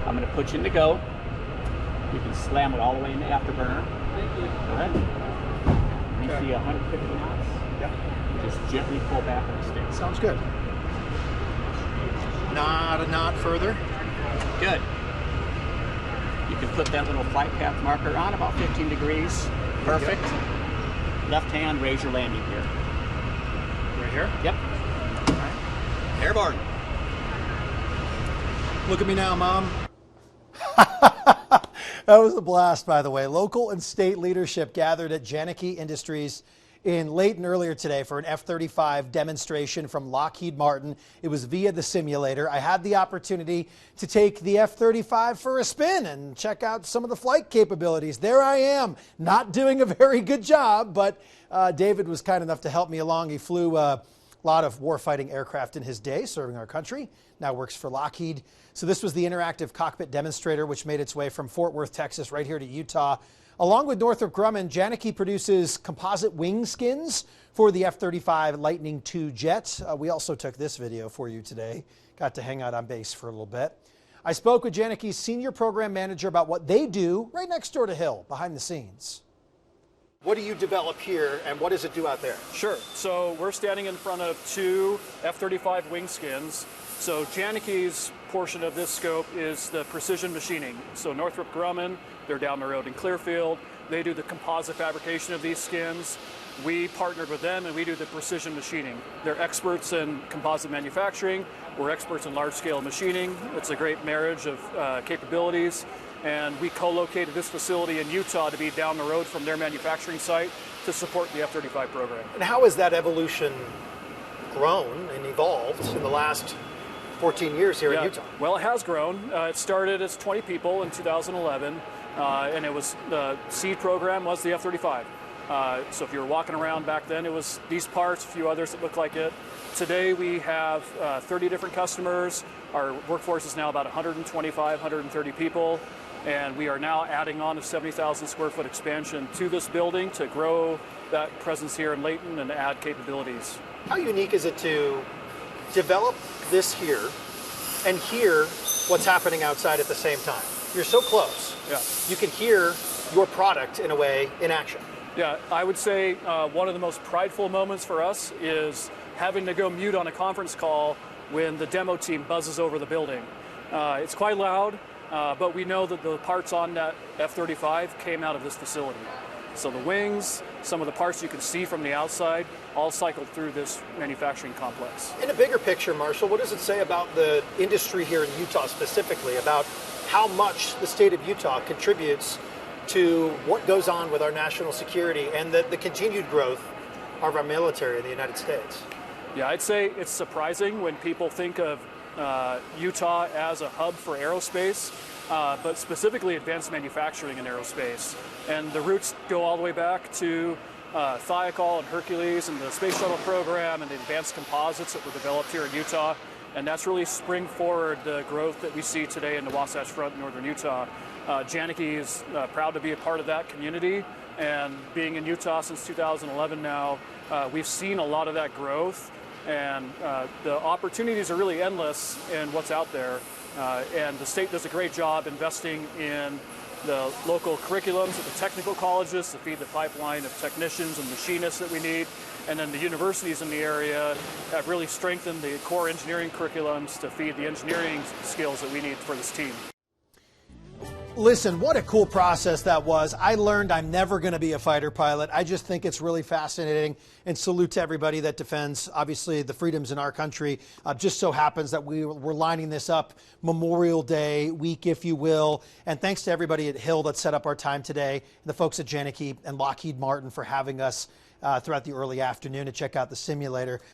I'm going to put you in the go. You can slam it all the way in the afterburner. Thank you. Go ahead. You see 150 knots? Yep. Just gently pull back on the stick. Sounds good. Not a knot further. Good. You can put that little flight path marker on about 15 degrees. Perfect. Left hand, raise your landing gear. Right here? Yep. All right. Airborne. Look at me now, Mom. That was a blast, by the way. Local and state leadership gathered at Janicki Industries in Layton earlier today for an F-35 demonstration from Lockheed Martin. It was via the simulator. I had the opportunity to take the F-35 for a spin and check out some of the flight capabilities. There I am, not doing a very good job, but David was kind enough to help me along. He flew a lot of warfighting aircraft in his day, serving our country. Now works for Lockheed. So this was the interactive cockpit demonstrator, which made its way from Fort Worth, Texas, right here to Utah. Along with Northrop Grumman, Janicki produces composite wing skins for the F-35 Lightning II jet. We also took this video for you today. Got to hang out on base for a little bit. I spoke with Janicki's senior program manager about what they do right next door to Hill, behind the scenes. What do you develop here, and what does it do out there? Sure. So we're standing in front of two F-35 wing skins. So Janicki's portion of this scope is the precision machining. So Northrop Grumman, they're down the road in Clearfield. They do the composite fabrication of these skins. We partnered with them and we do the precision machining. They're experts in composite manufacturing. We're experts in large-scale machining. It's a great marriage of capabilities. And we co-located this facility in Utah to be down the road from their manufacturing site to support the F-35 program. And how has that evolution grown and evolved in the last 14 years here in Utah? Well, it has grown. It started as 20 people in 2011, and it was the seed program was the F-35. So if you were walking around back then, it was these parts, a few others that look like it. Today we have 30 different customers. Our workforce is now about 125, 130 people, and we are now adding on a 70,000 square foot expansion to this building to grow that presence here in Layton and add capabilities. How unique is it to develop this here and hear what's happening outside at the same time? You're so close. Yeah. You can hear your product in a way in action. Yeah, I would say one of the most prideful moments for us is having to go mute on a conference call when the demo team buzzes over the building. It's quite loud, but we know that the parts on that F-35 came out of this facility. So the wings, some of the parts you can see from the outside, all cycled through this manufacturing complex. In a bigger picture, Marshall, what does it say about the industry here in Utah specifically, about how much the state of Utah contributes to what goes on with our national security and the continued growth of our military in the United States? Yeah, I'd say it's surprising when people think of Utah as a hub for aerospace, but specifically advanced manufacturing in aerospace. And the roots go all the way back to Thiokol and Hercules and the space shuttle program and the advanced composites that were developed here in Utah. And that's really spring forward the growth that we see today in the Wasatch Front in northern Utah. Janicki is proud to be a part of that community, and being in Utah since 2011 now, we've seen a lot of that growth, and the opportunities are really endless in what's out there, and the state does a great job investing in the local curriculums at the technical colleges to feed the pipeline of technicians and machinists that we need. And then the universities in the area have really strengthened the core engineering curriculums to feed the engineering skills that we need for this team. Listen, what a cool process that was. I learned I'm never going to be a fighter pilot. I just think it's really fascinating, and salute to everybody that defends, obviously, the freedoms in our country. Just so happens that we're lining this up Memorial Day week, if you will. And thanks to everybody at Hill that set up our time today, the folks at Janicki and Lockheed Martin for having us throughout the early afternoon to check out the simulator.